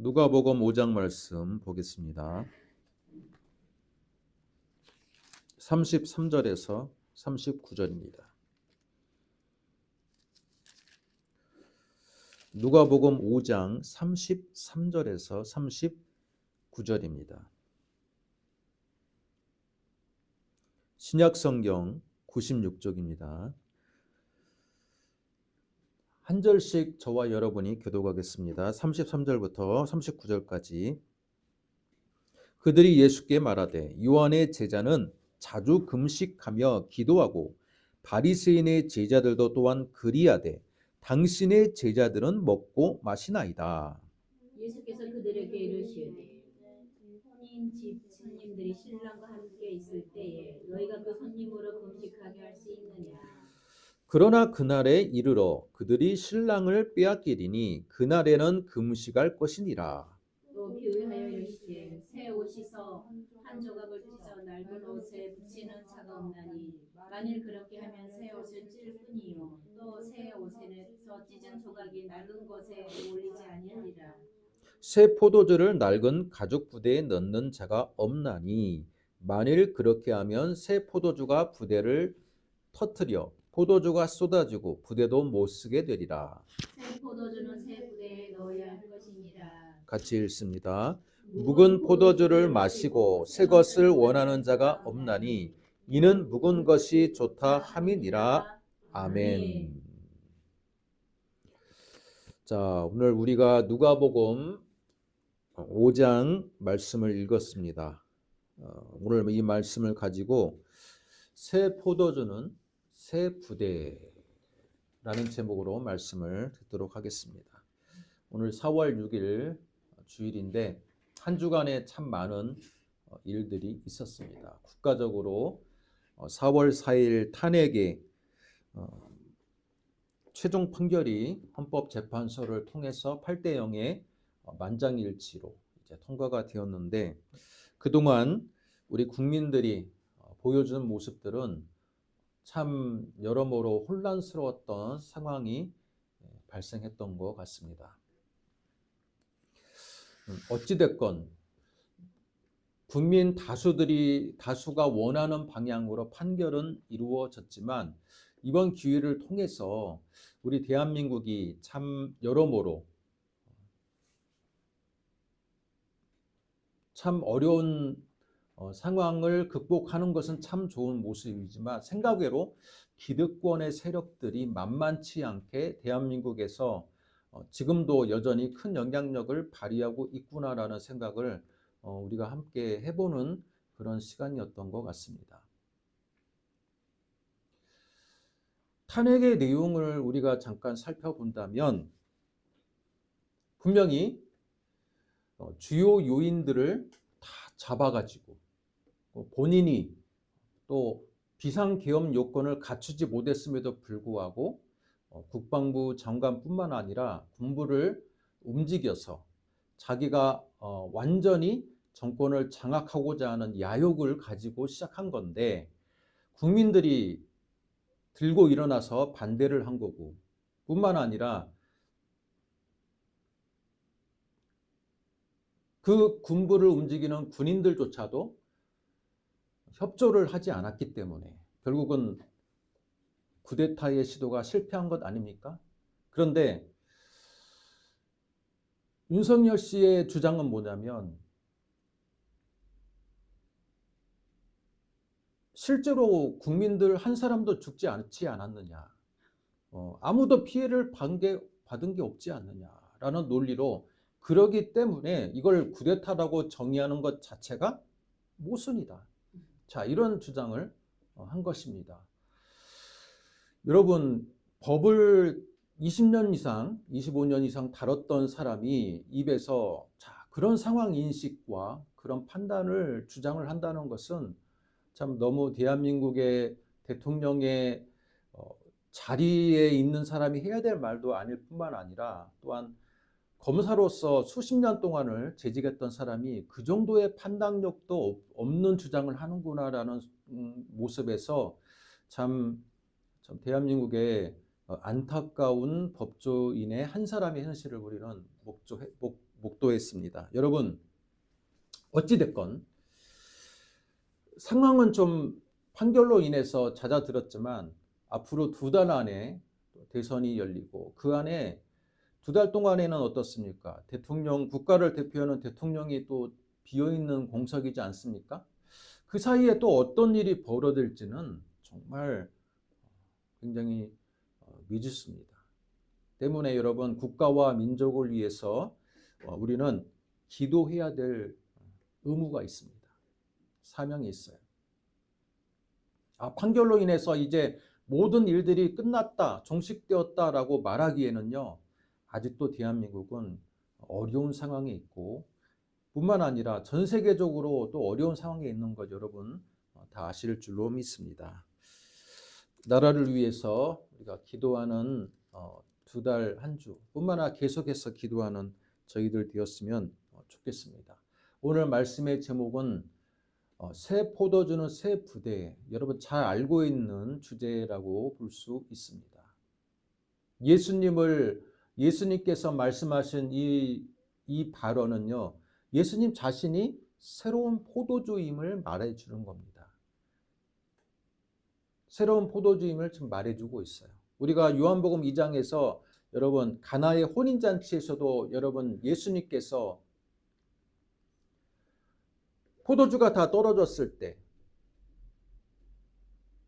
누가복음 5장 말씀 보겠습니다. 33절에서 39절입니다. 누가복음 5장 33절에서 39절입니다. 신약성경 96쪽입니다. 한 절씩 저와 여러분이 교독하겠습니다. 33절부터 39절까지. 그들이 예수께 말하되 요한의 제자는 자주 금식하며 기도하고 바리새인의 제자들도 또한 그리하되 당신의 제자들은 먹고 마시나이다. 예수께서 그들에게 이르시되 혼인 집 손님들이 신랑과 함께 있을 때에 너희가 그 손님으로 금식하게 할 수 있느냐. 그러나 그날에 이르러 그들이 신랑을 빼앗기리니 그날에는 금식할 것이니라. 또 비유하여 이르시되 새 옷이서 한 조각을 찢어 낡은 옷에 붙이는 자가 없나니 만일 그렇게 하면 새 옷은 찢을 뿐이요 또 새 옷에서 찢은 조각이 낡은 것에 어울리지 아니하리라. 새 포도주를 낡은 가죽 부대에 넣는 자가 없나니 만일 그렇게 하면 새 포도주가 부대를 터뜨려 포도주가 쏟아지고 부대도 못 쓰게 되리라. 새 포도주는 새 부대에 넣어야 할 것이니라. 같이 읽습니다. 묵은 포도주를 마시고 새 것을 원하는 자가 없나니 이는 묵은 것이 좋다 함이니라. 아멘. 자, 오늘 우리가 누가복음 5장 말씀을 읽었습니다. 오늘 이 말씀을 가지고 새 포도주는 새 부대라는 제목으로 말씀을 듣도록 하겠습니다. 오늘 4월 6일 주일인데 한 주간에 참 많은 일들이 있었습니다. 국가적으로 4월 4일 탄핵의 최종 판결이 헌법재판소를 통해서 8대 0의 만장일치로 이제 통과가 되었는데 그동안 우리 국민들이 보여주는 모습들은 참 여러모로 혼란스러웠던 상황이 발생했던 것 같습니다. 어찌됐건 국민 다수가 원하는 방향으로 판결은 이루어졌지만 이번 기회를 통해서 우리 대한민국이 참 여러모로 참 어려운 상황을 극복하는 것은 참 좋은 모습이지만 생각외로 기득권의 세력들이 만만치 않게 대한민국에서 지금도 여전히 큰 영향력을 발휘하고 있구나라는 생각을 우리가 함께 해보는 그런 시간이었던 것 같습니다. 탄핵의 내용을 우리가 잠깐 살펴본다면 분명히 주요 요인들을 다 잡아가지고 본인이 또 비상계엄 요건을 갖추지 못했음에도 불구하고 국방부 장관뿐만 아니라 군부를 움직여서 자기가 완전히 정권을 장악하고자 하는 야욕을 가지고 시작한 건데 국민들이 들고 일어나서 반대를 한 거고 뿐만 아니라 그 군부를 움직이는 군인들조차도 협조를 하지 않았기 때문에 결국은 쿠데타의 시도가 실패한 것 아닙니까? 그런데 윤석열 씨의 주장은 뭐냐면 실제로 국민들 한 사람도 죽지 않지 않았느냐, 아무도 피해를 받은 게 없지 않느냐라는 논리로 그러기 때문에 이걸 쿠데타라고 정의하는 것 자체가 모순이다. 자, 이런 주장을 한 것입니다. 여러분, 법을 20년 이상, 25년 이상 다뤘던 사람이 입에서 그런 상황 인식과 그런 판단을 주장을 한다는 것은 참 너무 대한민국의 대통령의 자리에 있는 사람이 해야 될 말도 아닐 뿐만 아니라 또한 검사로서 수십 년 동안을 재직했던 사람이 그 정도의 판단력도 없는 주장을 하는구나라는 모습에서 참 대한민국의 안타까운 법조인의 한 사람의 현실을 우리는 목도했습니다. 여러분, 어찌됐건 상황은 좀 판결로 인해서 잦아들었지만 앞으로 2달 안에 대선이 열리고 그 안에 2달 동안에는 어떻습니까? 대통령, 국가를 대표하는 대통령이 또 비어있는 공석이지 않습니까? 그 사이에 또 어떤 일이 벌어질지는 정말 굉장히 미지수입니다. 때문에 여러분, 국가와 민족을 위해서 우리는 기도해야 될 의무가 있습니다. 사명이 있어요. 판결로 인해서 이제 모든 일들이 끝났다, 종식되었다라고 말하기에는요, 아직도 대한민국은 어려운 상황에 있고 뿐만 아니라 전 세계적으로 또 어려운 상황에 있는 것 여러분 다 아실 줄로 믿습니다. 나라를 위해서 우리가 기도하는 2달 한 주 뿐만 아니라 계속해서 기도하는 저희들 되었으면 좋겠습니다. 오늘 말씀의 제목은 새 포도주는 새 부대, 여러분 잘 알고 있는 주제라고 볼 수 있습니다. 예수님께서 말씀하신 이 발언은요, 예수님 자신이 새로운 포도주임을 말해주는 겁니다. 새로운 포도주임을 지금 말해주고 있어요. 우리가 요한복음 2장에서 여러분 가나의 혼인잔치에서도 여러분 예수님께서 포도주가 다 떨어졌을 때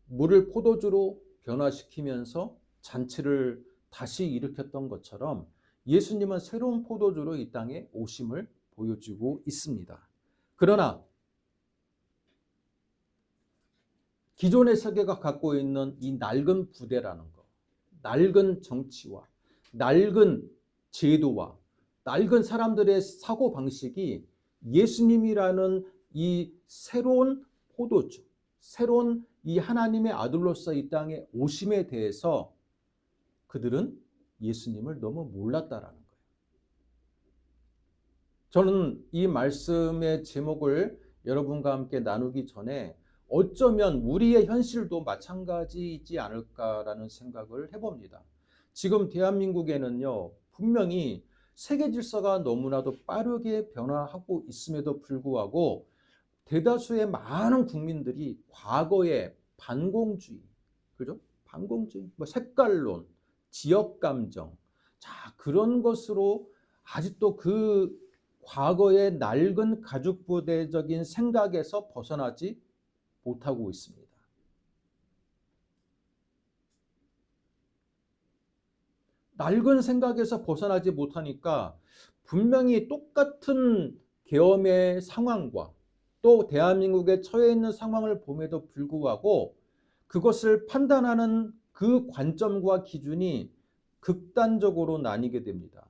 물을 포도주로 변화시키면서 잔치를 다시 일으켰던 것처럼 예수님은 새로운 포도주로 이 땅에 오심을 보여주고 있습니다. 그러나 기존의 세계가 갖고 있는 이 낡은 부대라는 것, 낡은 정치와 낡은 제도와 낡은 사람들의 사고방식이 예수님이라는 이 새로운 포도주, 새로운 이 하나님의 아들로서 이 땅에 오심에 대해서 그들은 예수님을 너무 몰랐다라는 거예요. 저는 이 말씀의 제목을 여러분과 함께 나누기 전에 어쩌면 우리의 현실도 마찬가지이지 않을까라는 생각을 해봅니다. 지금 대한민국에는요, 분명히 세계 질서가 너무나도 빠르게 변화하고 있음에도 불구하고 대다수의 많은 국민들이 과거의 반공주의, 그죠? 반공주의, 색깔론, 지역 감정, 그런 것으로 아직도 그 과거의 낡은 가죽부대적인 생각에서 벗어나지 못하고 있습니다. 낡은 생각에서 벗어나지 못하니까 분명히 똑같은 계엄의 상황과 또 대한민국에 처해 있는 상황을 봄에도 불구하고 그것을 판단하는 그 관점과 기준이 극단적으로 나뉘게 됩니다.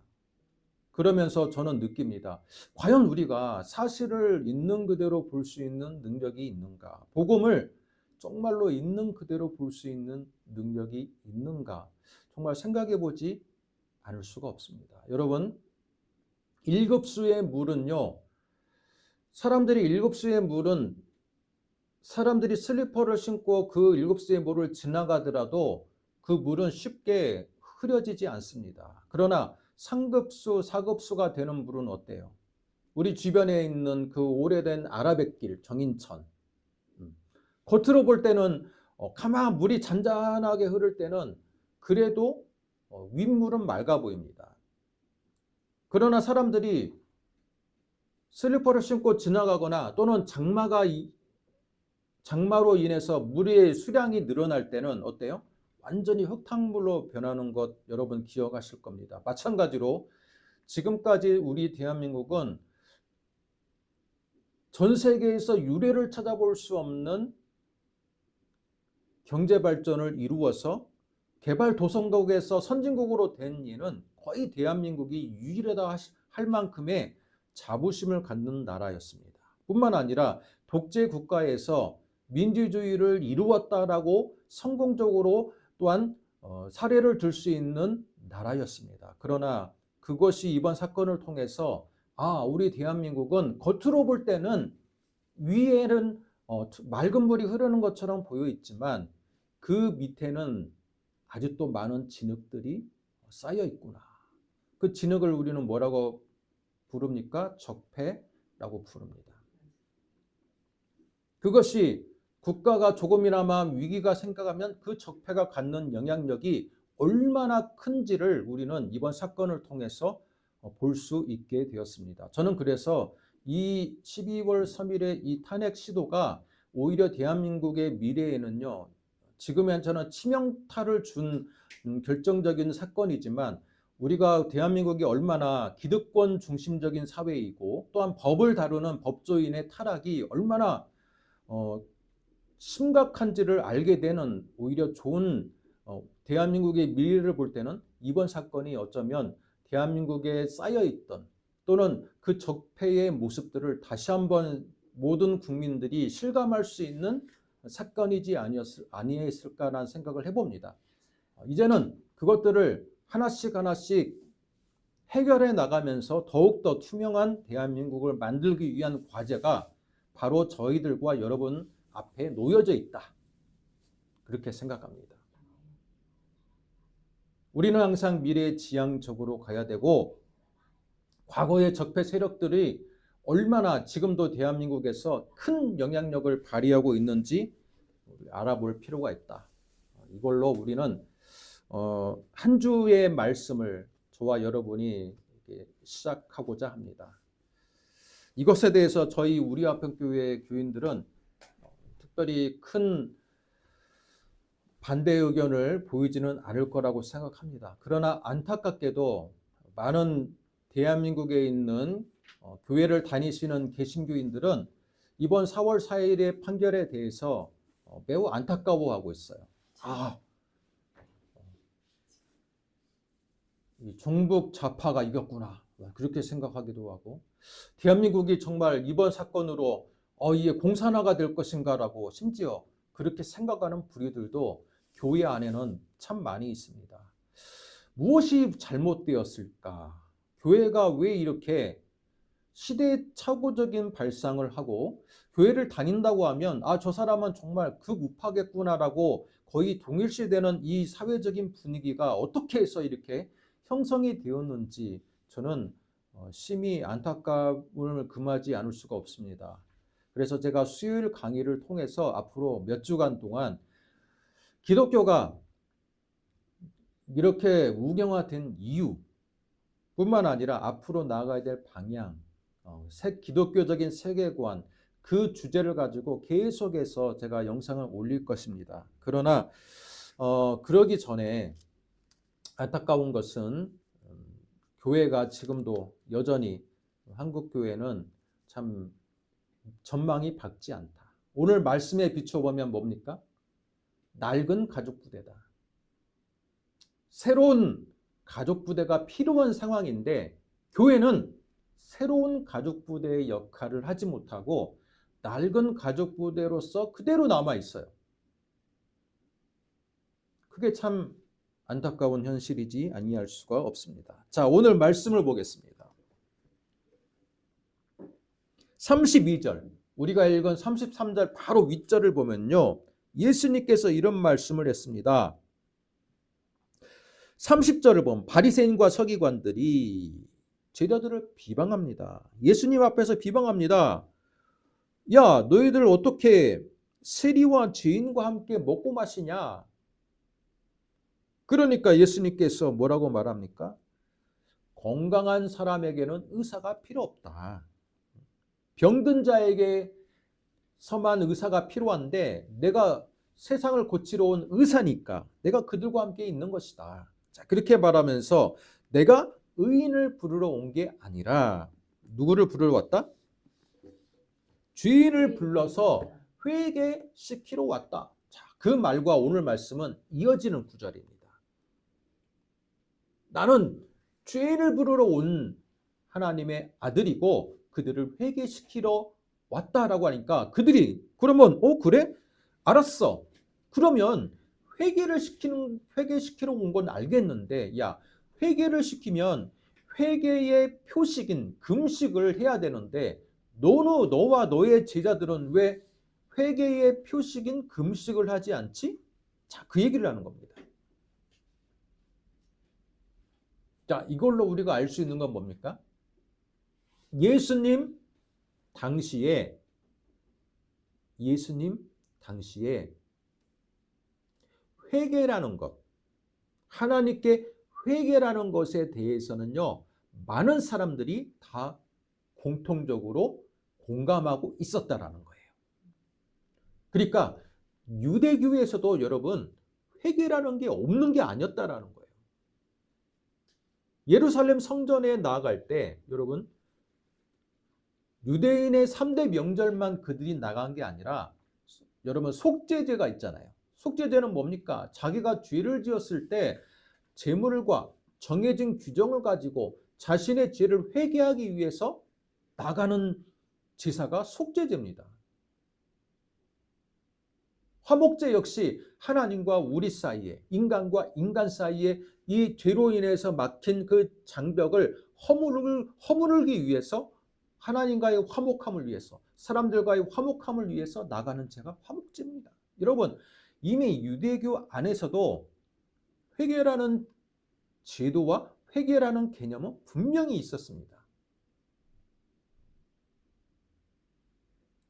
그러면서 저는 느낍니다. 과연 우리가 사실을 있는 그대로 볼 수 있는 능력이 있는가? 복음을 정말로 있는 그대로 볼 수 있는 능력이 있는가? 정말 생각해 보지 않을 수가 없습니다. 여러분, 일급수의 물은요, 사람들이 슬리퍼를 신고 그 일급수의 물을 지나가더라도 그 물은 쉽게 흐려지지 않습니다. 그러나 상급수, 사급수가 되는 물은 어때요? 우리 주변에 있는 그 오래된 아라뱃길, 정인천. 겉으로 볼 때는 가만 물이 잔잔하게 흐를 때는 그래도 윗물은 맑아 보입니다. 그러나 사람들이 슬리퍼를 신고 지나가거나 또는 장마로 인해서 물의 수량이 늘어날 때는 어때요? 완전히 흙탕물로 변하는 것 여러분 기억하실 겁니다. 마찬가지로 지금까지 우리 대한민국은 전 세계에서 유례를 찾아볼 수 없는 경제 발전을 이루어서 개발도상국에서 선진국으로 된 이는 거의 대한민국이 유일하다 할 만큼의 자부심을 갖는 나라였습니다. 뿐만 아니라 독재 국가에서 민주주의를 이루었다라고 성공적으로 또한 사례를 들 수 있는 나라였습니다. 그러나 그것이 이번 사건을 통해서 우리 대한민국은 겉으로 볼 때는 위에는 맑은 물이 흐르는 것처럼 보여 있지만 그 밑에는 아직도 많은 진흙들이 쌓여 있구나. 그 진흙을 우리는 뭐라고 부릅니까? 적폐라고 부릅니다. 그것이 국가가 조금이나마 위기가 생각하면 그 적폐가 갖는 영향력이 얼마나 큰지를 우리는 이번 사건을 통해서 볼 수 있게 되었습니다. 저는 그래서 이 12월 3일의 이 탄핵 시도가 오히려 대한민국의 미래에는요, 지금은 저는 치명타를 준 결정적인 사건이지만 우리가 대한민국이 얼마나 기득권 중심적인 사회이고 또한 법을 다루는 법조인의 타락이 얼마나 심각한지를 알게 되는 오히려 좋은 대한민국의 미래를 볼 때는 이번 사건이 어쩌면 대한민국에 쌓여있던 또는 그 적폐의 모습들을 다시 한번 모든 국민들이 실감할 수 있는 사건이지 아니었을까라는 생각을 해봅니다. 이제는 그것들을 하나씩 하나씩 해결해 나가면서 더욱더 투명한 대한민국을 만들기 위한 과제가 바로 저희들과 여러분 앞에 놓여져 있다. 그렇게 생각합니다. 우리는 항상 미래지향적으로 가야 되고 과거의 적폐 세력들이 얼마나 지금도 대한민국에서 큰 영향력을 발휘하고 있는지 알아볼 필요가 있다. 이걸로 우리는 한 주의 말씀을 저와 여러분이 시작하고자 합니다. 이것에 대해서 저희 우리화평교회 교인들은 특별히 큰 반대 의견을 보이지는 않을 거라고 생각합니다. 그러나 안타깝게도 많은 대한민국에 있는 교회를 다니시는 개신교인들은 이번 4월 4일의 판결에 대해서 매우 안타까워하고 있어요. 이 종북 좌파가 이겼구나. 그렇게 생각하기도 하고 대한민국이 정말 이번 사건으로 이게 공산화가 될 것인가라고 심지어 그렇게 생각하는 부류들도 교회 안에는 참 많이 있습니다. 무엇이 잘못되었을까? 교회가 왜 이렇게 시대착오적인 발상을 하고 교회를 다닌다고 하면 저 사람은 정말 극우파겠구나라고 거의 동일시되는 이 사회적인 분위기가 어떻게 해서 이렇게 형성이 되었는지 저는 심히 안타까움을 금하지 않을 수가 없습니다. 그래서 제가 수요일 강의를 통해서 앞으로 몇 주간 동안 기독교가 이렇게 우경화된 이유 뿐만 아니라 앞으로 나아가야 될 방향, 기독교적인 세계관, 그 주제를 가지고 계속해서 제가 영상을 올릴 것입니다. 그러나 그러기 전에 안타까운 것은 교회가 지금도 여전히 한국 교회는 참 전망이 밝지 않다. 오늘 말씀에 비춰보면 뭡니까? 낡은 가족 부대다. 새로운 가족 부대가 필요한 상황인데 교회는 새로운 가족 부대의 역할을 하지 못하고 낡은 가족 부대로서 그대로 남아 있어요. 그게 참 안타까운 현실이지 아니할 수가 없습니다. 자, 오늘 말씀을 보겠습니다. 32절, 우리가 읽은 33절 바로 윗절을 보면요, 예수님께서 이런 말씀을 했습니다. 30절을 보면 바리새인과 서기관들이 제자들을 비방합니다. 예수님 앞에서 비방합니다. 야, 너희들 어떻게 세리와 죄인과 함께 먹고 마시냐? 그러니까 예수님께서 뭐라고 말합니까? 건강한 사람에게는 의사가 필요 없다. 병든 자에게서만 의사가 필요한데 내가 세상을 고치러 온 의사니까 내가 그들과 함께 있는 것이다. 자, 그렇게 말하면서 내가 의인을 부르러 온 게 아니라 누구를 부르러 왔다? 죄인을 불러서 회개시키러 왔다. 자, 그 말과 오늘 말씀은 이어지는 구절입니다. 나는 죄인을 부르러 온 하나님의 아들이고 그들을 회개시키러 왔다라고 하니까 그들이 그러면 그래? 알았어. 그러면 회개시키러 온 건 알겠는데 야, 회개를 시키면 회개의 표식인 금식을 해야 되는데 너와 너의 제자들은 왜 회개의 표식인 금식을 하지 않지? 자, 그 얘기를 하는 겁니다. 자, 이걸로 우리가 알 수 있는 건 뭡니까? 예수님 당시에 회개라는 것, 하나님께 회개라는 것에 대해서는요, 많은 사람들이 다 공통적으로 공감하고 있었다라는 거예요. 그러니까 유대교에서도 여러분 회개라는 게 없는 게 아니었다라는 거예요. 예루살렘 성전에 나아갈 때 여러분 유대인의 3대 명절만 그들이 나간 게 아니라 여러분 속죄제가 있잖아요. 속죄제는 뭡니까? 자기가 죄를 지었을 때 제물과 정해진 규정을 가지고 자신의 죄를 회개하기 위해서 나가는 제사가 속죄제입니다. 화목제 역시 하나님과 우리 사이에, 인간과 인간 사이에 이 죄로 인해서 막힌 그 장벽을 허물기 위해서, 하나님과의 화목함을 위해서, 사람들과의 화목함을 위해서 나가는 제가 화목제입니다. 여러분, 이미 유대교 안에서도 회개라는 제도와 회개라는 개념은 분명히 있었습니다.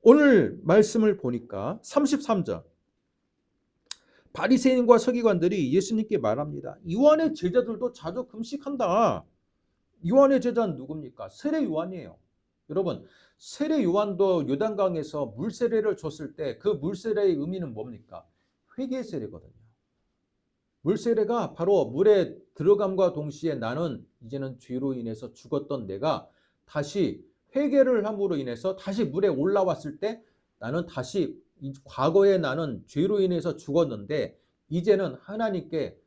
오늘 말씀을 보니까 33절, 바리새인과 서기관들이 예수님께 말합니다. 요한의 제자들도 자주 금식한다. 요한의 제자는 누굽니까? 세례 요한이에요. 여러분, 세례 요한도 요단강에서 물세례를 줬을 때 그 물세례의 의미는 뭡니까? 회개 세례거든요. 물세례가 바로 물에 들어감과 동시에 나는 이제는 죄로 인해서 죽었던 내가 다시 회개를 함으로 인해서 다시 물에 올라왔을 때 나는 다시 과거에 나는 죄로 인해서 죽었는데 이제는 하나님께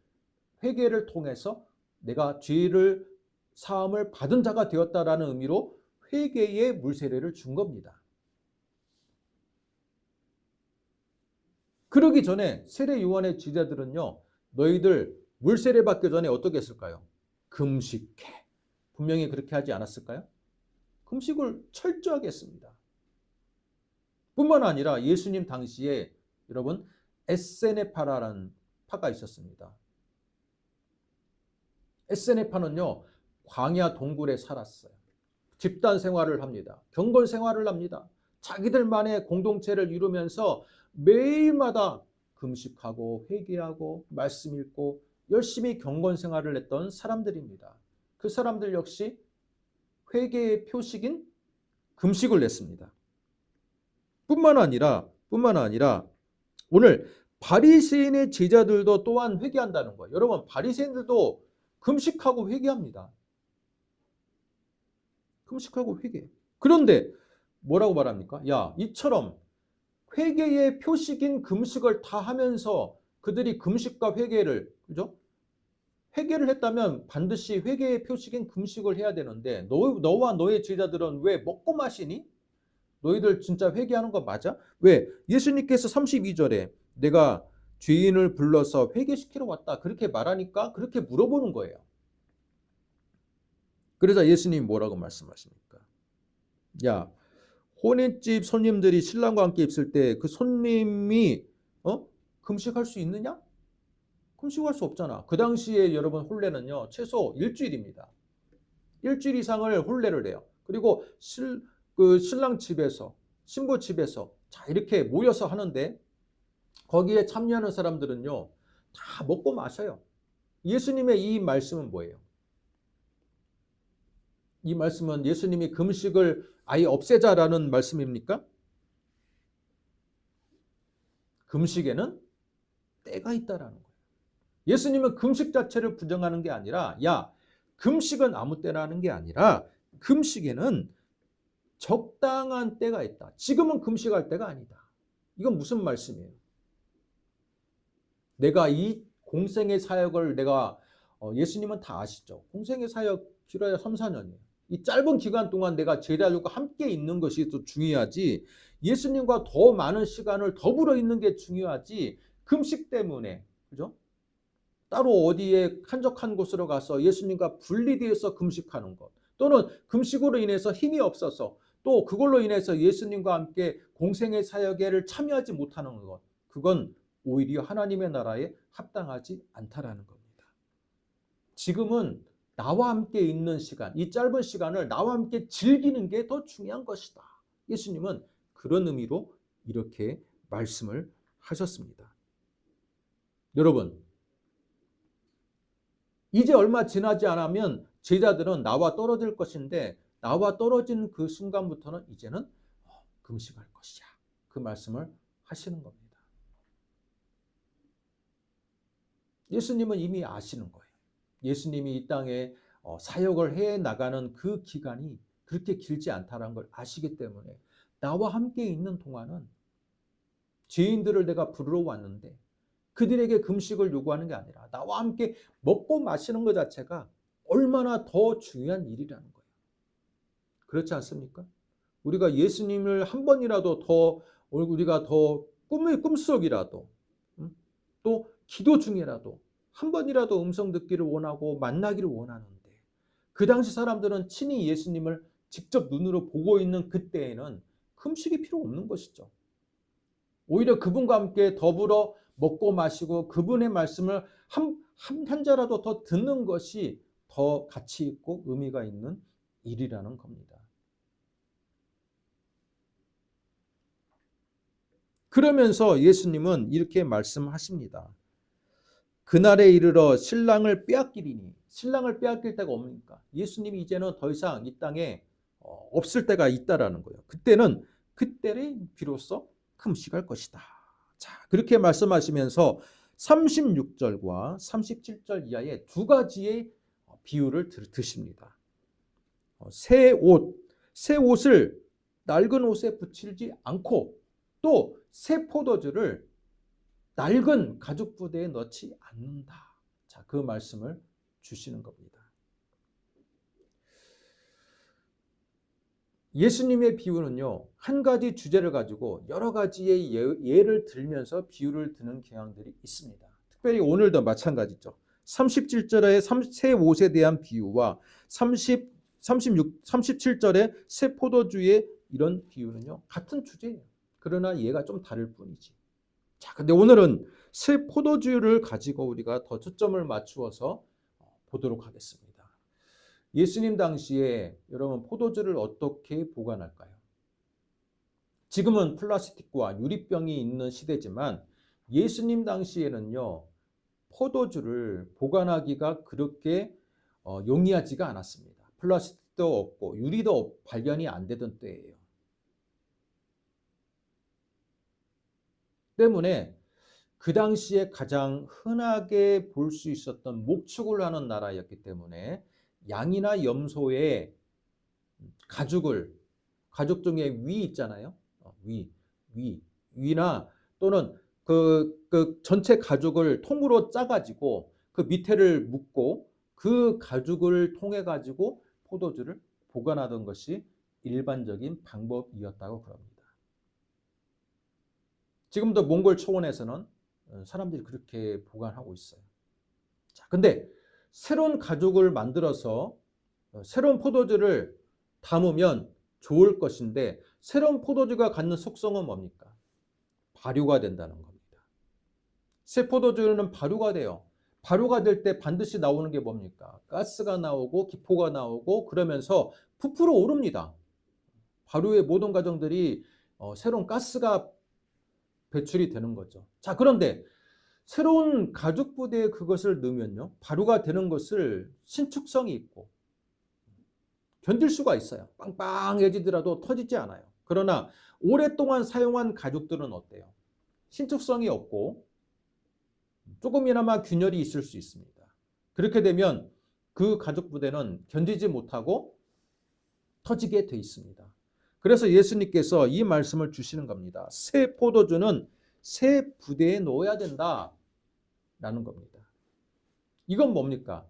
회개를 통해서 내가 죄를 사함을 받은 자가 되었다라는 의미로 회개의 물세례를 준 겁니다. 그러기 전에 세례 요한의 제자들은요, 너희들 물세례 받기 전에 어떻게 했을까요? 금식해. 분명히 그렇게 하지 않았을까요? 금식을 철저하게 했습니다. 뿐만 아니라 예수님 당시에 여러분 에세네파라는 파가 있었습니다. 에세네파는요, 광야 동굴에 살았어요. 집단 생활을 합니다. 경건 생활을 합니다. 자기들만의 공동체를 이루면서 매일마다 금식하고 회개하고 말씀 읽고 열심히 경건 생활을 했던 사람들입니다. 그 사람들 역시 회개의 표식인 금식을 냈습니다. 뿐만 아니라 오늘 바리새인의 제자들도 또한 회개한다는 거예요. 여러분, 바리새인들도 금식하고 회개합니다. 금식하고 회개. 그런데 뭐라고 말합니까? 야, 이처럼 회개의 표식인 금식을 다 하면서 그들이 금식과 회개를, 그죠? 회개를 했다면 반드시 회개의 표식인 금식을 해야 되는데 너와 너의 제자들은 왜 먹고 마시니? 너희들 진짜 회개하는 거 맞아? 왜? 예수님께서 32절에 내가 죄인을 불러서 회개시키러 왔다 그렇게 말하니까 그렇게 물어보는 거예요. 그러자 예수님이 뭐라고 말씀하십니까? 야, 혼인집 손님들이 신랑과 함께 있을 때 그 손님이 금식할 수 있느냐? 금식할 수 없잖아. 그 당시에 여러분 혼례는요, 최소 일주일입니다. 일주일 이상을 혼례를 해요. 그리고 신랑 집에서, 신부 집에서 자 이렇게 모여서 하는데 거기에 참여하는 사람들은요 다 먹고 마셔요. 예수님의 이 말씀은 뭐예요? 이 말씀은 예수님이 금식을 아예 없애자라는 말씀입니까? 금식에는 때가 있다라는 거예요. 예수님은 금식 자체를 부정하는 게 아니라 야, 금식은 아무 때나 하는 게 아니라 금식에는 적당한 때가 있다. 지금은 금식할 때가 아니다. 이건 무슨 말씀이에요? 내가 이 공생의 사역을 예수님은 다 아시죠? 공생의 사역 길어야 3, 4년이에요. 이 짧은 기간 동안 내가 제자들과 함께 있는 것이 더 중요하지 예수님과 더 많은 시간을 더불어 있는 게 중요하지 금식 때문에, 그죠? 따로 어디에 한적한 곳으로 가서 예수님과 분리되어서 금식하는 것 또는 금식으로 인해서 힘이 없어서 또 그걸로 인해서 예수님과 함께 공생의 사역에를 참여하지 못하는 것, 그건 오히려 하나님의 나라에 합당하지 않다라는 겁니다. 지금은 나와 함께 있는 시간, 이 짧은 시간을 나와 함께 즐기는 게 더 중요한 것이다. 예수님은 그런 의미로 이렇게 말씀을 하셨습니다. 여러분, 이제 얼마 지나지 않으면 제자들은 나와 떨어질 것인데 나와 떨어진 그 순간부터는 이제는 금식할 것이야. 그 말씀을 하시는 겁니다. 예수님은 이미 아시는 거예요. 예수님이 이 땅에 사역을 해 나가는 그 기간이 그렇게 길지 않다는 걸 아시기 때문에 나와 함께 있는 동안은 죄인들을 내가 부르러 왔는데 그들에게 금식을 요구하는 게 아니라 나와 함께 먹고 마시는 것 자체가 얼마나 더 중요한 일이라는 거예요. 그렇지 않습니까? 우리가 예수님을 한 번이라도 더 우리가 더 꿈속이라도 또 기도 중에라도 한 번이라도 음성 듣기를 원하고 만나기를 원하는데 그 당시 사람들은 친히 예수님을 직접 눈으로 보고 있는 그때에는 금식이 필요 없는 것이죠. 오히려 그분과 함께 더불어 먹고 마시고 그분의 말씀을 한 자라도 더 듣는 것이 더 가치 있고 의미가 있는 일이라는 겁니다. 그러면서 예수님은 이렇게 말씀하십니다. 그날에 이르러 신랑을 빼앗기리니, 신랑을 빼앗길 때가 옵니까? 예수님이 이제는 더 이상 이 땅에 없을 때가 있다라는 거예요. 그때는 비로소 금식할 것이다. 자, 그렇게 말씀하시면서 36절과 37절 이하의 두 가지의 비유를 드십니다. 새 옷을 낡은 옷에 붙이지 않고 또 새 포도주를 낡은 가죽 부대에 넣지 않는다. 자, 그 말씀을 주시는 겁니다. 예수님의 비유는요, 한 가지 주제를 가지고 여러 가지의 예를 들면서 비유를 드는 경향들이 있습니다. 특별히 오늘도 마찬가지죠. 37절의 새 옷에 대한 비유와 37절의 새 포도주의 이런 비유는요, 같은 주제예요. 그러나 얘가 좀 다를 뿐이지. 자, 근데 오늘은 새 포도주를 가지고 우리가 더 초점을 맞추어서 보도록 하겠습니다. 예수님 당시에 여러분 포도주를 어떻게 보관할까요? 지금은 플라스틱과 유리병이 있는 시대지만 예수님 당시에는요, 포도주를 보관하기가 그렇게 용이하지가 않았습니다. 플라스틱도 없고 유리도 발견이 안 되던 때예요. 때문에 그 당시에 가장 흔하게 볼 수 있었던 목축을 하는 나라였기 때문에 양이나 염소의 가죽 중에 위 있잖아요. 위나 또는 그 전체 가죽을 통으로 짜가지고 그 밑에를 묶고 그 가죽을 통해 가지고 포도주를 보관하던 것이 일반적인 방법이었다고 그럽니다. 지금도 몽골 초원에서는 사람들이 그렇게 보관하고 있어요. 자, 근데 새로운 가죽을 만들어서 새로운 포도주를 담으면 좋을 것인데 새로운 포도주가 갖는 속성은 뭡니까? 발효가 된다는 겁니다. 새 포도주는 발효가 돼요. 발효가 될 때 반드시 나오는 게 뭡니까? 가스가 나오고 기포가 나오고 그러면서 부풀어 오릅니다. 발효의 모든 과정들이 새로운 가스가 배출이 되는 거죠. 자, 그런데 새로운 가죽 부대에 그것을 넣으면요, 발효가 되는 것을 신축성이 있고 견딜 수가 있어요. 빵빵해지더라도 터지지 않아요. 그러나 오랫동안 사용한 가죽들은 어때요? 신축성이 없고 조금이나마 균열이 있을 수 있습니다. 그렇게 되면 그 가죽 부대는 견디지 못하고 터지게 돼 있습니다. 그래서 예수님께서 이 말씀을 주시는 겁니다. 새 포도주는 새 부대에 넣어야 된다라는 겁니다. 이건 뭡니까?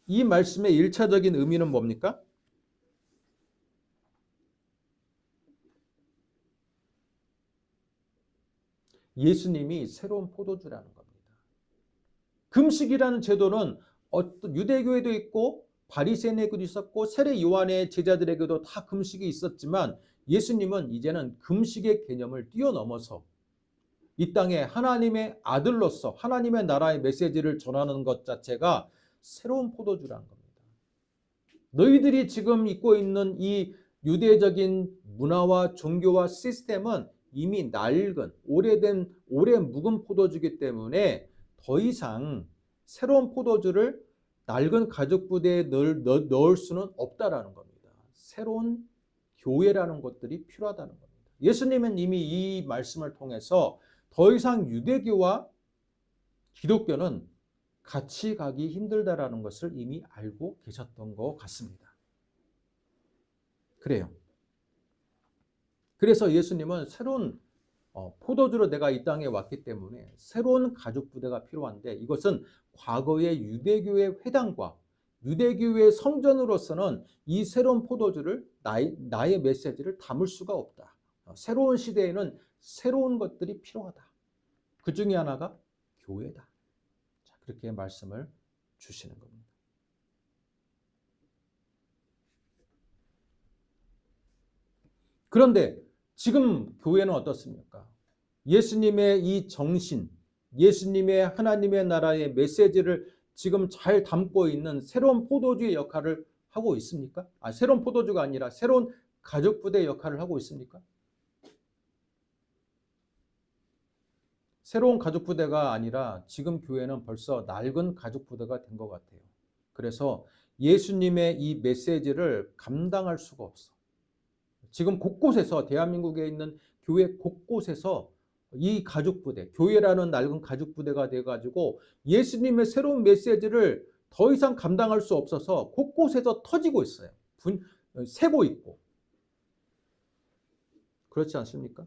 이 말씀의 1차적인 의미는 뭡니까? 예수님이 새로운 포도주라는 겁니다. 금식이라는 제도는 어떤 유대교에도 있고 바리새인에게도 있었고 세례 요한의 제자들에게도 다 금식이 있었지만 예수님은 이제는 금식의 개념을 뛰어넘어서 이 땅에 하나님의 아들로서 하나님의 나라의 메시지를 전하는 것 자체가 새로운 포도주라는 겁니다. 너희들이 지금 입고 있는 이 유대적인 문화와 종교와 시스템은 이미 낡은 오래된 오래 묵은 포도주이기 때문에 더 이상 새로운 포도주를 낡은 가죽 부대에 넣을 수는 없다라는 겁니다. 새로운 교회라는 것들이 필요하다는 겁니다. 예수님은 이미 이 말씀을 통해서 더 이상 유대교와 기독교는 같이 가기 힘들다라는 것을 이미 알고 계셨던 것 같습니다. 그래요. 그래서 예수님은 새로운 포도주로 내가 이 땅에 왔기 때문에 새로운 가죽 부대가 필요한데 이것은 과거의 유대교의 회당과 유대교의 성전으로서는 이 새로운 포도주를 나의 메시지를 담을 수가 없다. 새로운 시대에는 새로운 것들이 필요하다. 그 중에 하나가 교회다. 자, 그렇게 말씀을 주시는 겁니다. 그런데 지금 교회는 어떻습니까? 예수님의 이 정신, 예수님의 하나님의 나라의 메시지를 지금 잘 담고 있는 새로운 포도주의 역할을 하고 있습니까? 새로운 포도주가 아니라 새로운 가죽 부대 역할을 하고 있습니까? 새로운 가죽 부대가 아니라 지금 교회는 벌써 낡은 가죽 부대가 된 것 같아요. 그래서 예수님의 이 메시지를 감당할 수가 없어. 지금 곳곳에서 대한민국에 있는 교회 곳곳에서 이 가죽 부대, 교회라는 낡은 가죽 부대가 돼가지고 예수님의 새로운 메시지를 더 이상 감당할 수 없어서 곳곳에서 터지고 있어요. 새고 있고. 그렇지 않습니까?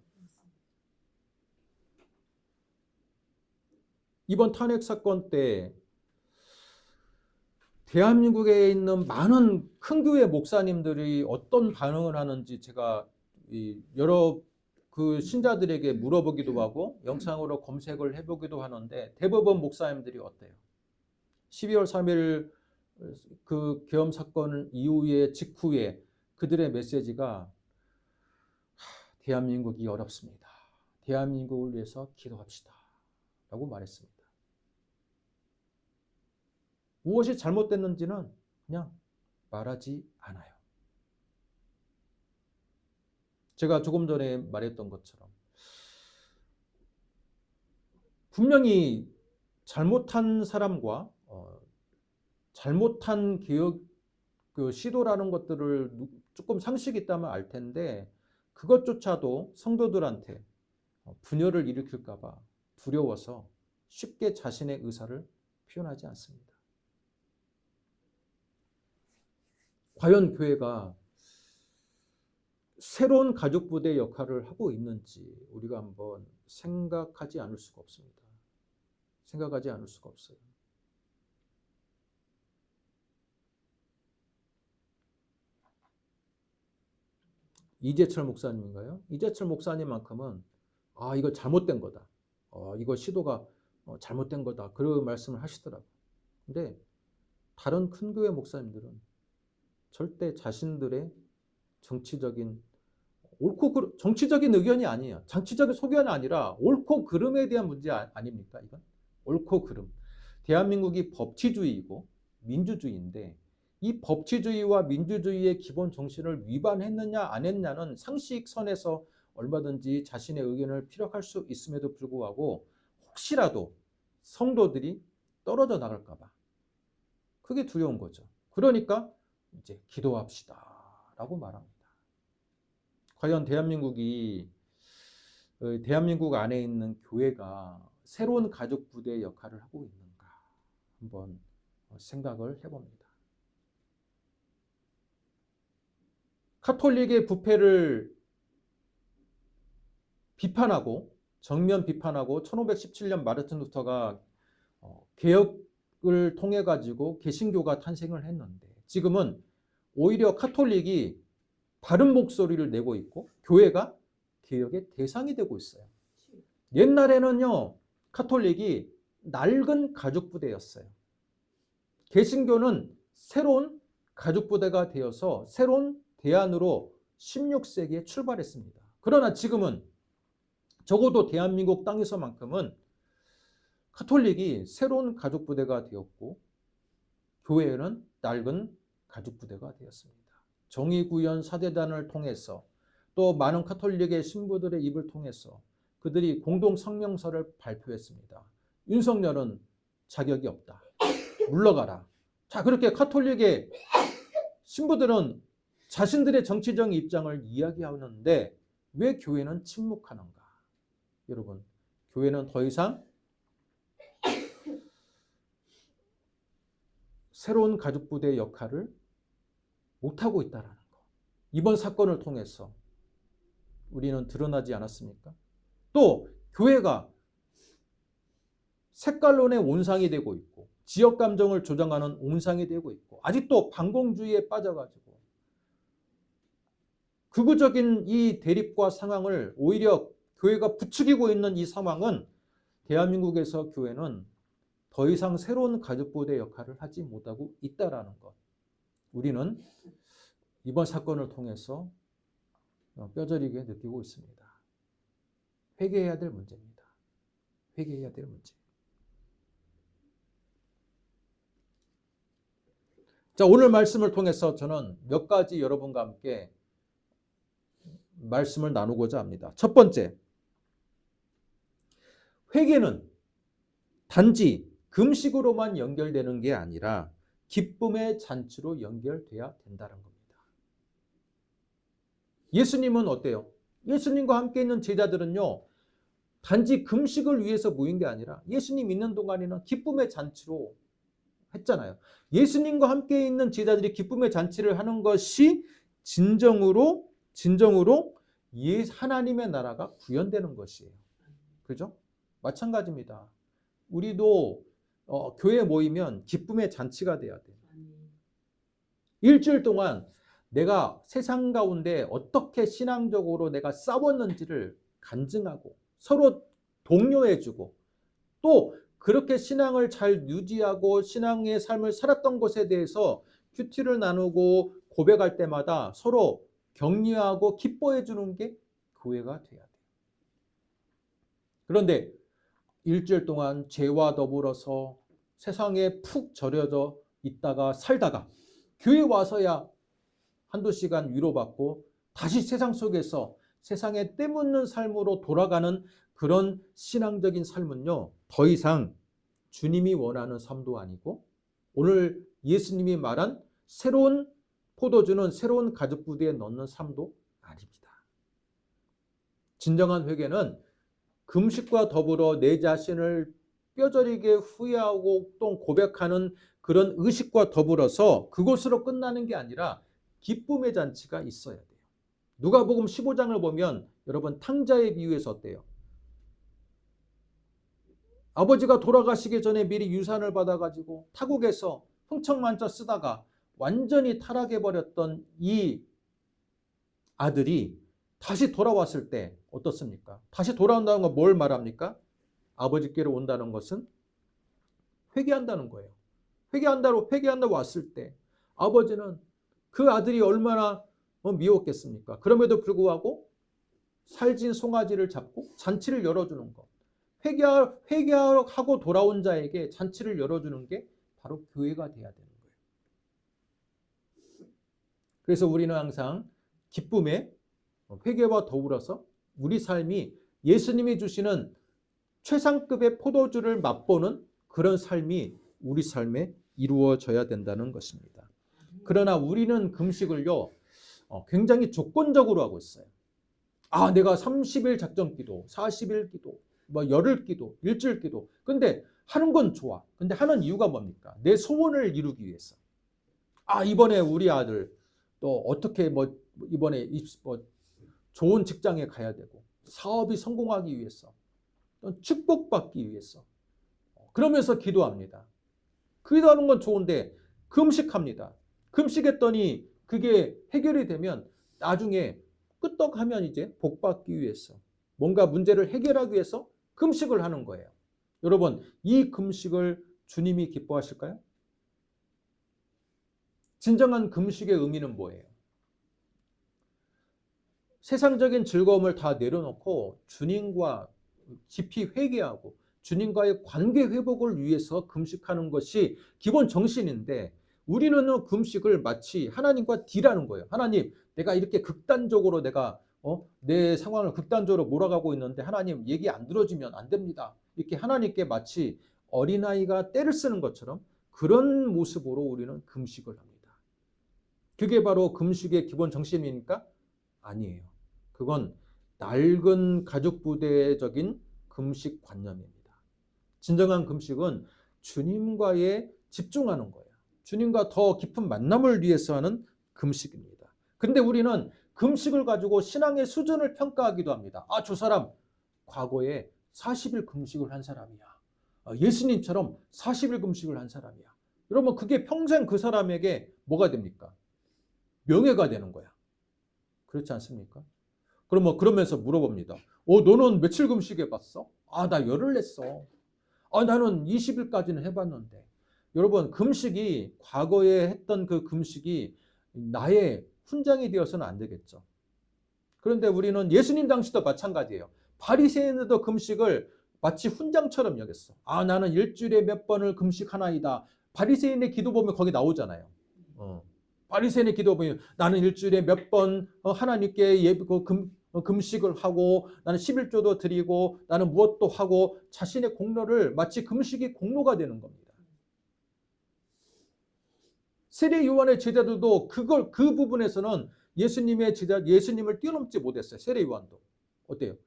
이번 탄핵 사건 때 대한민국에 있는 많은 큰 교회 목사님들이 어떤 반응을 하는지 제가 여러 그 신자들에게 물어보기도 하고 영상으로 검색을 해보기도 하는데 대부분 목사님들이 어때요? 12월 3일 그 계엄 사건 이후에 직후에 그들의 메시지가 대한민국이 어렵습니다. 대한민국을 위해서 기도합시다. 라고 말했습니다. 무엇이 잘못됐는지는 그냥 말하지 않아요. 제가 조금 전에 말했던 것처럼 분명히 잘못한 사람과 잘못한 개혁 그 시도라는 것들을 조금 상식이 있다면 알 텐데 그것조차도 성도들한테 분열을 일으킬까 봐 두려워서 쉽게 자신의 의사를 표현하지 않습니다. 과연 교회가 새로운 가족 부대 역할을 하고 있는지 우리가 한번 생각하지 않을 수가 없습니다. 생각하지 않을 수가 없어요. 이재철 목사님인가요? 이재철 목사님만큼은 이거 잘못된 거다. 이거 시도가 잘못된 거다. 그런 말씀을 하시더라고요. 근데 다른 큰 교회 목사님들은 절대 자신들의 정치적인 정치적인 의견이 아니에요. 정치적인 소견이 아니라 옳고 그름에 대한 문제 아닙니까? 이건 옳고 그름. 대한민국이 법치주의이고 민주주의인데 이 법치주의와 민주주의의 기본 정신을 위반했느냐 안 했냐는 상식선에서 얼마든지 자신의 의견을 피력할 수 있음에도 불구하고 혹시라도 성도들이 떨어져 나갈까 봐 그게 두려운 거죠. 그러니까 이제 기도합시다 라고 말합니다. 과연 대한민국 안에 있는 교회가 새로운 가족 부대의 역할을 하고 있는가 한번 생각을 해봅니다. 카톨릭의 부패를 정면 비판하고 1517년 마르틴 루터가 개혁을 통해 가지고 개신교가 탄생을 했는데 지금은 오히려 카톨릭이 바른 목소리를 내고 있고 교회가 개혁의 대상이 되고 있어요. 옛날에는요 카톨릭이 낡은 가죽부대였어요. 개신교는 새로운 가죽부대가 되어서 새로운 대안으로 16세기에 출발했습니다. 그러나 지금은 적어도 대한민국 땅에서만큼은 카톨릭이 새로운 가죽부대가 되었고 교회는 낡은 가죽 부대가 되었습니다. 정의구현 사대단을 통해서 또 많은 카톨릭의 신부들의 입을 통해서 그들이 공동 성명서를 발표했습니다. 윤석열은 자격이 없다. 물러가라. 자, 그렇게 카톨릭의 신부들은 자신들의 정치적 입장을 이야기하는데 왜 교회는 침묵하는가? 여러분, 교회는 더 이상 새로운 가죽부대의 역할을 못하고 있다는 것. 이번 사건을 통해서 우리는 드러나지 않았습니까? 또 교회가 색깔론의 온상이 되고 있고 지역 감정을 조장하는 온상이 되고 있고 아직도 반공주의에 빠져가지고 극우적인 이 대립과 상황을 오히려 교회가 부추기고 있는 이 상황은 대한민국에서 교회는 더 이상 새로운 가죽부대 역할을 하지 못하고 있다는 것. 우리는 이번 사건을 통해서 뼈저리게 느끼고 있습니다. 회개해야 될 문제입니다. 회개해야 될 문제. 자, 오늘 말씀을 통해서 저는 몇 가지 여러분과 함께 말씀을 나누고자 합니다. 첫 번째, 회개는 단지 금식으로만 연결되는 게 아니라 기쁨의 잔치로 연결돼야 된다는 겁니다. 예수님은 어때요? 예수님과 함께 있는 제자들은요, 단지 금식을 위해서 모인 게 아니라 예수님 있는 동안에는 기쁨의 잔치로 했잖아요. 예수님과 함께 있는 제자들이 기쁨의 잔치를 하는 것이 진정으로 하나님의 나라가 구현되는 것이에요. 그죠? 마찬가지입니다. 우리도 교회 모이면 기쁨의 잔치가 돼야 돼요. 일주일 동안 내가 세상 가운데 어떻게 신앙적으로 내가 싸웠는지를 간증하고 서로 독려해주고 또 그렇게 신앙을 잘 유지하고 신앙의 삶을 살았던 것에 대해서 큐티를 나누고 고백할 때마다 서로 격려하고 기뻐해 주는 게 교회가 돼야 돼요. 그런데 일주일 동안 죄와 더불어서 세상에 푹 절여져 있다가 살다가 교회 와서야 한두 시간 위로받고 다시 세상 속에서 세상에 때묻는 삶으로 돌아가는 그런 신앙적인 삶은요, 더 이상 주님이 원하는 삶도 아니고 오늘 예수님이 말한 새로운 포도주는 새로운 가죽부대에 넣는 삶도 아닙니다. 진정한 회개는 금식과 더불어 내 자신을 뼈저리게 후회하고 또 고백하는 그런 의식과 더불어서 그것으로 끝나는 게 아니라 기쁨의 잔치가 있어야 돼요. 누가복음 15장을 보면 여러분 탕자의 비유에서 어때요? 아버지가 돌아가시기 전에 미리 유산을 받아가지고 타국에서 흥청만져 쓰다가 완전히 타락해버렸던 이 아들이 다시 돌아왔을 때 어떻습니까? 다시 돌아온다는 건 뭘 말합니까? 아버지께로 온다는 것은 회개한다는 거예요. 회개한다고 왔을 때 아버지는 그 아들이 얼마나 미웠겠습니까? 그럼에도 불구하고 살진 송아지를 잡고 잔치를 열어주는 것. 회개하고 돌아온 자에게 잔치를 열어주는 게 바로 교회가 돼야 되는 거예요. 그래서 우리는 항상 기쁨에 회개와 더불어서 우리 삶이 예수님이 주시는 최상급의 포도주를 맛보는 그런 삶이 우리 삶에 이루어져야 된다는 것입니다. 그러나 우리는 금식을요, 굉장히 조건적으로 하고 있어요. 내가 30일 작정 기도, 40일 기도, 열흘 기도, 일주일 기도. 근데 하는 건 좋아. 근데 하는 이유가 뭡니까? 내 소원을 이루기 위해서. 이번에 우리 아들 또 어떻게 이번에 좋은 직장에 가야 되고 사업이 성공하기 위해서 또 축복받기 위해서 그러면서 기도합니다. 기도하는 건 좋은데 금식합니다. 금식했더니 그게 해결이 되면 나중에 끄떡하면 이제 복받기 위해서 뭔가 문제를 해결하기 위해서 금식을 하는 거예요. 여러분, 이 금식을 주님이 기뻐하실까요? 진정한 금식의 의미는 뭐예요? 세상적인 즐거움을 다 내려놓고 주님과 깊이 회개하고 주님과의 관계 회복을 위해서 금식하는 것이 기본 정신인데 우리는 금식을 마치 하나님과 딜하는 거예요. 하나님, 내가 이렇게 극단적으로 내 상황을 극단적으로 몰아가고 있는데 하나님 얘기 안 들어주면 안 됩니다. 이렇게 하나님께 마치 어린아이가 떼를 쓰는 것처럼 그런 모습으로 우리는 금식을 합니다. 그게 바로 금식의 기본 정신입니까? 아니에요. 그건 낡은 가족 부대적인 금식 관념입니다. 진정한 금식은 주님과의 집중하는 거예요. 주님과 더 깊은 만남을 위해서 하는 금식입니다. 그런데 우리는 금식을 가지고 신앙의 수준을 평가하기도 합니다. 아, 저 사람 과거에 40일 금식을 한 사람이야. 예수님처럼 40일 금식을 한 사람이야. 여러분, 그게 평생 그 사람에게 뭐가 됩니까? 명예가 되는 거야. 그렇지 않습니까? 그러면서 물어봅니다. 너는 며칠 금식 해봤어? 나 열흘 냈어. 나는 20일까지는 해봤는데. 여러분, 금식이 과거에 했던 그 금식이 나의 훈장이 되어서는 안 되겠죠. 그런데 우리는 예수님 당시도 마찬가지예요. 바리새인들도 금식을 마치 훈장처럼 여겼어. 나는 일주일에 몇 번을 금식하나이다. 바리새인의 기도 보면 거기 나오잖아요. 바리새인의 기도 보면 나는 일주일에 몇 번 하나님께 금식을 하고 나는 11조도 드리고 나는 무엇도 하고 자신의 공로를 마치 금식이 공로가 되는 겁니다. 세례 요한의 제자들도 그 부분에서는 예수님을 뛰어넘지 못했어요. 세례 요한도. 어때요?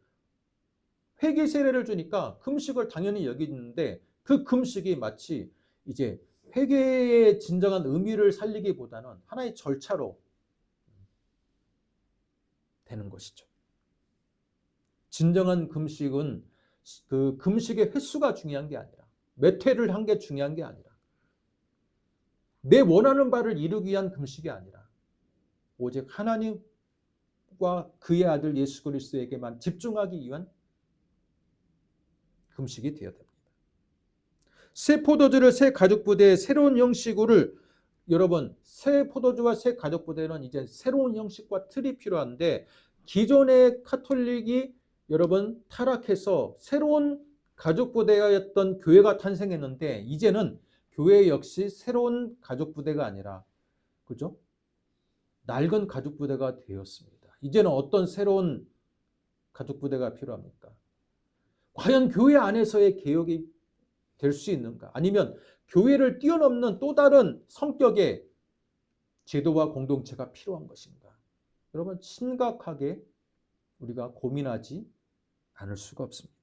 회개 세례를 주니까 금식을 당연히 여기는데 그 금식이 마치 이제 회개의 진정한 의미를 살리기보다는 하나의 절차로 되는 것이죠. 진정한 금식은 그 금식의 횟수가 중요한 게 아니라 몇 회를 한 게 중요한 게 아니라 내 원하는 바를 이루기 위한 금식이 아니라 오직 하나님과 그의 아들 예수 그리스도에게만 집중하기 위한 금식이 되어야 됩니다. 새 포도주를 새 가죽 부대의 새로운 형식으로 여러분, 새 포도주와 새 가죽 부대는 이제 새로운 형식과 틀이 필요한데 기존의 카톨릭이 여러분 타락해서 새로운 가죽 부대였던 교회가 탄생했는데 이제는 교회 역시 새로운 가죽 부대가 아니라 그죠? 낡은 가죽 부대가 되었습니다. 이제는 어떤 새로운 가죽 부대가 필요합니까? 과연 교회 안에서의 개혁이 될 수 있는가? 아니면 교회를 뛰어넘는 또 다른 성격의 제도와 공동체가 필요한 것인가? 여러분, 심각하게 우리가 고민하지 않을 수가 없습니다.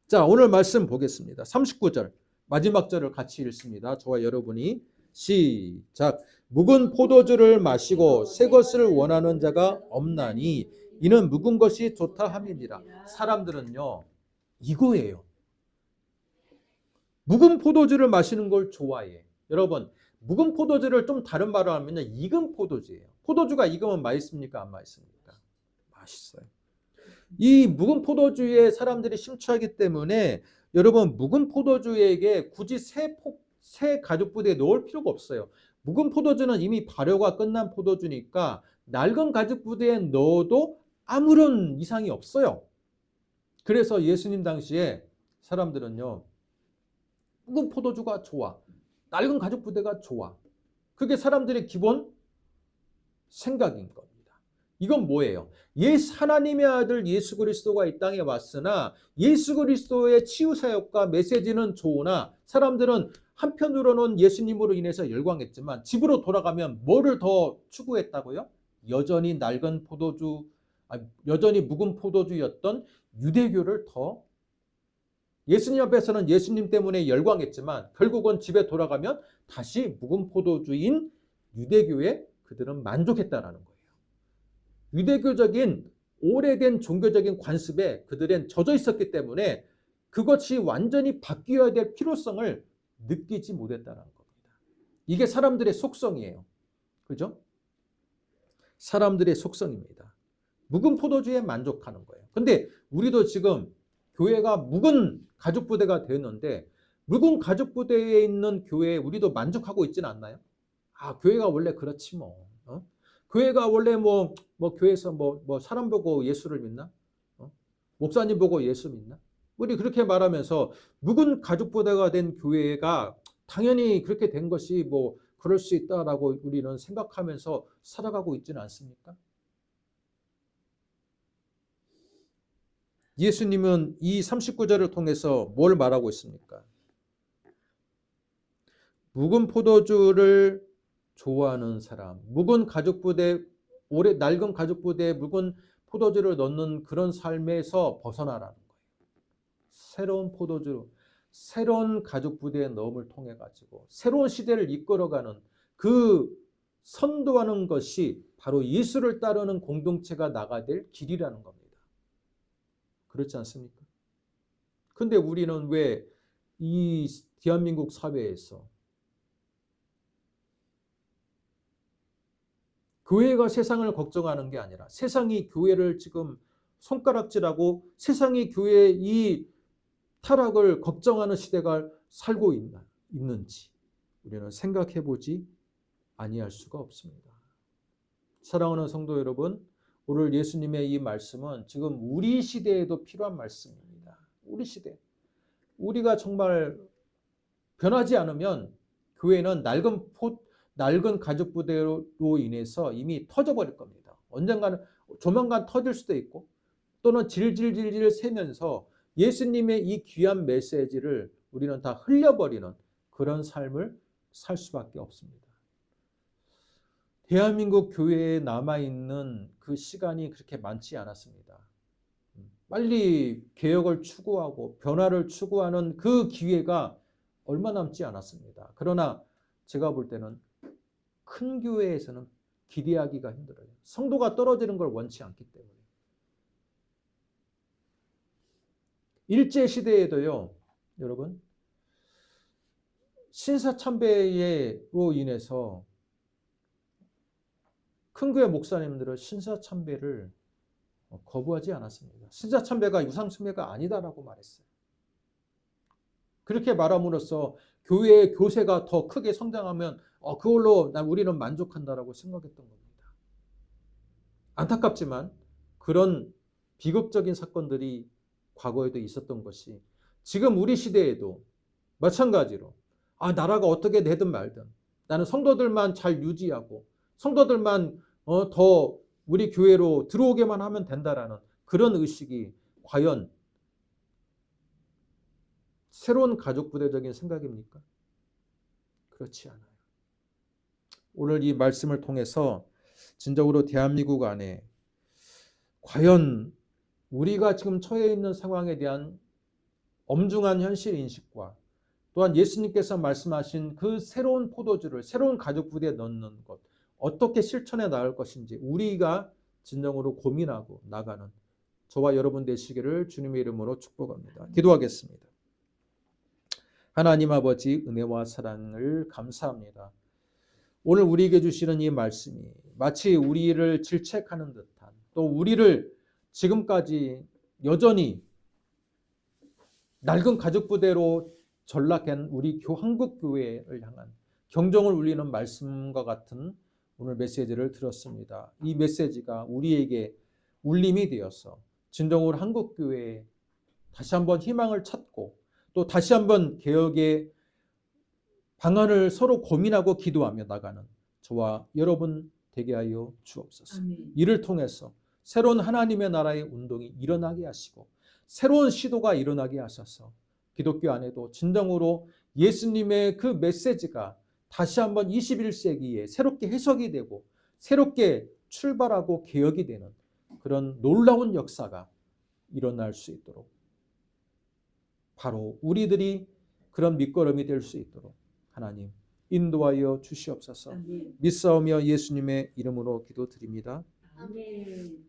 자, 오늘 말씀 보겠습니다. 39절 마지막 절을 같이 읽습니다. 저와 여러분이 시작. 묵은 포도주를 마시고 새 것을 원하는 자가 없나니 이는 묵은 것이 좋다 함이니라. 사람들은요 이거예요. 묵은 포도주를 마시는 걸 좋아해. 여러분, 묵은 포도주를 좀 다른 말로 하면 익은 포도주예요. 포도주가 익으면 맛있습니까? 안 맛있습니까? 맛있어요. 이 묵은 포도주에 사람들이 심취하기 때문에 여러분, 묵은 포도주에게 굳이 새 가죽 부대에 넣을 필요가 없어요. 묵은 포도주는 이미 발효가 끝난 포도주니까 낡은 가죽 부대에 넣어도 아무런 이상이 없어요. 그래서 예수님 당시에 사람들은요 묵은 포도주가 좋아, 낡은 가죽 부대가 좋아. 그게 사람들의 기본 생각인 겁니다. 이건 뭐예요? 하나님의 아들 예수 그리스도가 이 땅에 왔으나 예수 그리스도의 치유 사역과 메시지는 좋으나 사람들은 한편으로는 예수님으로 인해서 열광했지만 집으로 돌아가면 뭐를 더 추구했다고요? 여전히 묵은 포도주였던 유대교를 더 예수님 앞에서는 예수님 때문에 열광했지만 결국은 집에 돌아가면 다시 묵은 포도주인 유대교에 그들은 만족했다라는 거예요. 유대교적인 오래된 종교적인 관습에 그들은 젖어 있었기 때문에 그것이 완전히 바뀌어야 될 필요성을 느끼지 못했다는 겁니다. 이게 사람들의 속성이에요. 그죠? 사람들의 속성입니다. 묵은 포도주에 만족하는 거예요. 근데 우리도 지금 교회가 묵은 가죽 부대가 되었는데 묵은 가죽 부대에 있는 교회에 우리도 만족하고 있지는 않나요? 교회가 원래 그렇지 뭐. 교회가 원래 교회에서 사람 보고 예수를 믿나? 목사님 보고 예수 믿나? 우리 그렇게 말하면서 묵은 가죽 부대가 된 교회가 당연히 그렇게 된 것이 뭐 그럴 수 있다라고 우리는 생각하면서 살아가고 있지는 않습니까? 예수님은 이 39절을 통해서 뭘 말하고 있습니까? 묵은 포도주를 좋아하는 사람, 묵은 가죽 부대, 오래 낡은 가죽 부대에 묵은 포도주를 넣는 그런 삶에서 벗어나라는 거예요. 새로운 포도주, 새로운 가죽 부대의 넣음을 통해 가지고 새로운 시대를 이끌어가는 그 선도하는 것이 바로 예수를 따르는 공동체가 나가야 될 길이라는 겁니다. 그렇지 않습니까? 근데 우리는 왜 이 대한민국 사회에서 교회가 세상을 걱정하는 게 아니라 세상이 교회를 지금 손가락질하고 세상이 교회의 이 타락을 걱정하는 시대가 살고 있는지 우리는 생각해 보지 아니할 수가 없습니다. 사랑하는 성도 여러분, 오늘 예수님의 이 말씀은 지금 우리 시대에도 필요한 말씀입니다. 우리 시대. 우리가 정말 변하지 않으면 교회는 낡은 가죽 부대로 인해서 이미 터져버릴 겁니다. 언젠가는 조만간 터질 수도 있고 또는 질질질질 새면서 예수님의 이 귀한 메시지를 우리는 다 흘려버리는 그런 삶을 살 수밖에 없습니다. 대한민국 교회에 남아있는 그 시간이 그렇게 많지 않았습니다. 빨리 개혁을 추구하고 변화를 추구하는 그 기회가 얼마 남지 않았습니다. 그러나 제가 볼 때는 큰 교회에서는 기대하기가 힘들어요. 성도가 떨어지는 걸 원치 않기 때문에. 일제시대에도요, 여러분, 신사참배로 인해서 큰 교회 목사님들은 신사참배를 거부하지 않았습니다. 신사참배가 유상숭배가 아니다라고 말했어요. 그렇게 말함으로써 교회의 교세가 더 크게 성장하면 그걸로 우리는 만족한다라고 생각했던 겁니다. 안타깝지만 그런 비극적인 사건들이 과거에도 있었던 것이 지금 우리 시대에도 마찬가지로 나라가 어떻게 되든 말든 나는 성도들만 잘 유지하고 성도들만 더 우리 교회로 들어오게만 하면 된다라는 그런 의식이 과연 새로운 가족 부대적인 생각입니까? 그렇지 않아요. 오늘 이 말씀을 통해서 진정으로 대한민국 안에 과연 우리가 지금 처해 있는 상황에 대한 엄중한 현실 인식과 또한 예수님께서 말씀하신 그 새로운 포도주를 새로운 가족 부대에 넣는 것 어떻게 실천해 나갈 것인지 우리가 진정으로 고민하고 나가는 저와 여러분 되시기를 주님의 이름으로 축복합니다. 기도하겠습니다. 하나님 아버지 은혜와 사랑을 감사합니다. 오늘 우리에게 주시는 이 말씀이 마치 우리를 질책하는 듯한 또 우리를 지금까지 여전히 낡은 가죽 부대로 전락한 우리 한국 교회를 향한 경종을 울리는 말씀과 같은 오늘 메시지를 들었습니다. 이 메시지가 우리에게 울림이 되어서 진정으로 한국 교회에 다시 한번 희망을 찾고 또 다시 한번 개혁의 방안을 서로 고민하고 기도하며 나가는 저와 여러분 되게 하여 주옵소서. 아멘. 이를 통해서 새로운 하나님의 나라의 운동이 일어나게 하시고 새로운 시도가 일어나게 하셔서 기독교 안에도 진정으로 예수님의 그 메시지가 다시 한번 21세기에 새롭게 해석이 되고 새롭게 출발하고 개혁이 되는 그런 놀라운 역사가 일어날 수 있도록 바로 우리들이 그런 밑거름이 될 수 있도록 하나님 인도하여 주시옵소서. 아멘. 믿사오며 예수님의 이름으로 기도드립니다. 아멘.